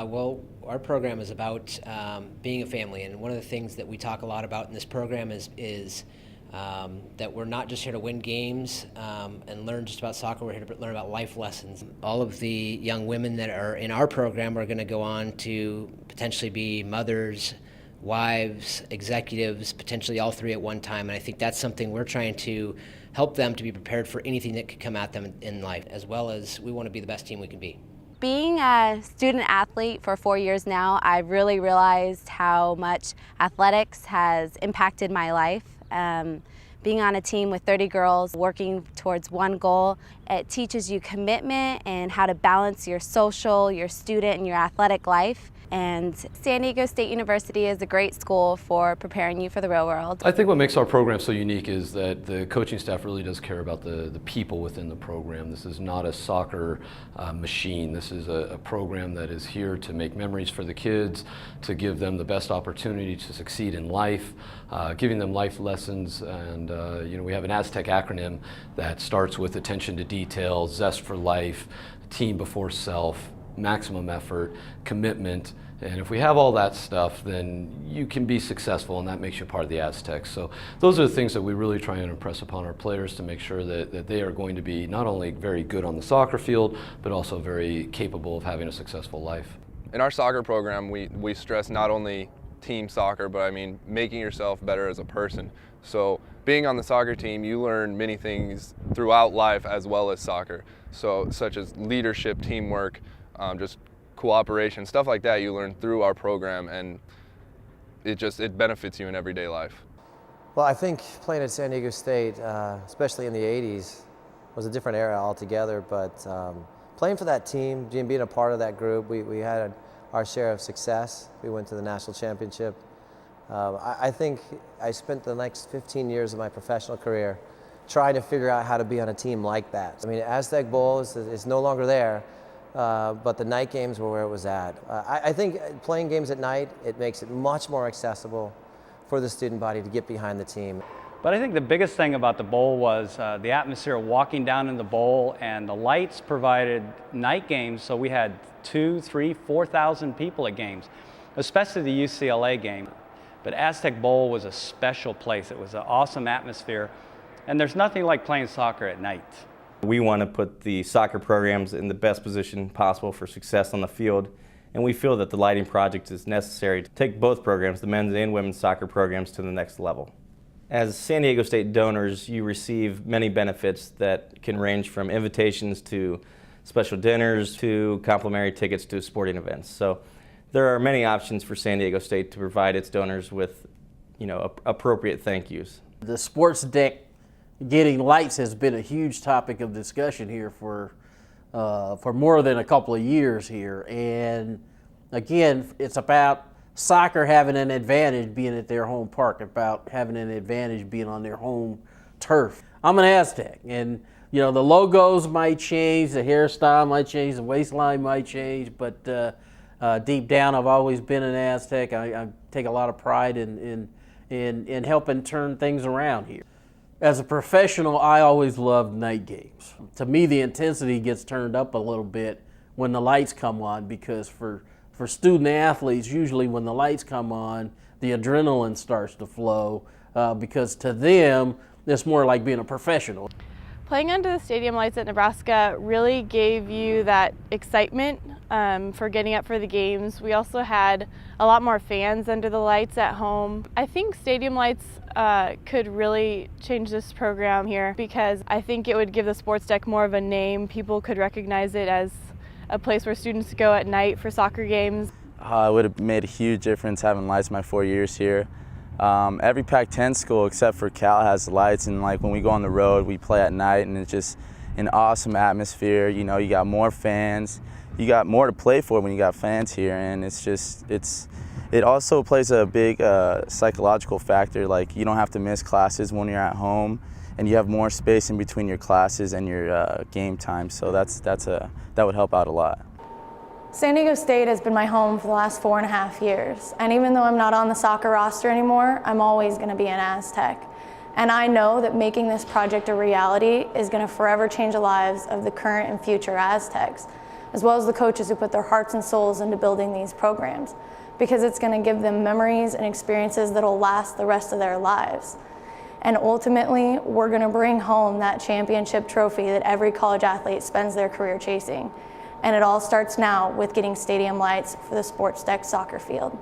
Well, our program is about being a family, and one of the things that we talk a lot about in this program is that we're not just here to win games and learn just about soccer. We're here to learn about life lessons. All of the young women that are in our program are going to go on to potentially be mothers, wives, executives, potentially all three at one time. And I think that's something we're trying to help them to be prepared for anything that could come at them in life, as well as we want to be the best team we can be. Being a student athlete for 4 years now, I've really realized how much athletics has impacted my life. Being on a team with 30 girls working towards one goal, it teaches you commitment and how to balance your social, your student, and your athletic life. And San Diego State University is a great school for preparing you for the real world. I think what makes our program so unique is that the coaching staff really does care about the people within the program. This is not a soccer machine. This is a program that is here to make memories for the kids, to give them the best opportunity to succeed in life, giving them life lessons. And we have an Aztec acronym that starts with attention to detail, zest for life, team before self, maximum effort, commitment, and if we have all that stuff, then you can be successful, and that makes you part of the Aztecs. So those are the things that we really try and impress upon our players to make sure that they are going to be not only very good on the soccer field, but also very capable of having a successful life. In our soccer program, we stress not only team soccer, but making yourself better as a person. So being on the soccer team, you learn many things throughout life as well as soccer. So such as leadership, teamwork, just cooperation, stuff like that you learn through our program, and it benefits you in everyday life. Well, I think playing at San Diego State, especially in the 80s, was a different era altogether, but playing for that team, being a part of that group, we had our share of success. We went to the national championship. I think I spent the next 15 years of my professional career trying to figure out how to be on a team like that. I mean, Aztec Bowl is no longer there, but the night games were where it was at. I think playing games at night, it makes it much more accessible for the student body to get behind the team. But I think the biggest thing about the bowl was the atmosphere of walking down in the bowl, and the lights provided night games, so we had 2,000, 3,000, 4,000 people at games, especially the UCLA game. But Aztec Bowl was a special place. It was an awesome atmosphere, and there's nothing like playing soccer at night. We want to put the soccer programs in the best position possible for success on the field, and we feel that the lighting project is necessary to take both programs, the men's and women's soccer programs, to the next level. As San Diego State donors, you receive many benefits that can range from invitations to special dinners to complimentary tickets to sporting events. So there are many options for San Diego State to provide its donors with, appropriate thank yous. The sports deck getting lights has been a huge topic of discussion here for more than a couple of years here. And again, it's about soccer having an advantage being at their home park, about having an advantage being on their home turf. I'm an Aztec, and the logos might change, the hairstyle might change, the waistline might change, but deep down I've always been an Aztec. I take a lot of pride in helping turn things around here. As a professional, I always loved night games. To me, the intensity gets turned up a little bit when the lights come on, because for student athletes, usually when the lights come on, the adrenaline starts to flow, because to them, it's more like being a professional. Playing under the stadium lights at Nebraska really gave you that excitement for getting up for the games. We also had a lot more fans under the lights at home. I think stadium lights could really change this program here, because I think it would give the sports deck more of a name. People could recognize it as a place where students go at night for soccer games. It would have made a huge difference having lights my 4 years here. Every Pac-10 school except for Cal has lights, and when we go on the road, we play at night, and it's just an awesome atmosphere. You got more fans, you got more to play for when you got fans here, and it also plays a big psychological factor. You don't have to miss classes when you're at home, and you have more space in between your classes and your game time. So that would help out a lot. San Diego State has been my home for the last 4.5 years, and even though I'm not on the soccer roster anymore, I'm always going to be an Aztec. And I know that making this project a reality is going to forever change the lives of the current and future Aztecs, as well as the coaches who put their hearts and souls into building these programs, because it's going to give them memories and experiences that will last the rest of their lives. And ultimately, we're going to bring home that championship trophy that every college athlete spends their career chasing. And it all starts now with getting stadium lights for the sports deck soccer field.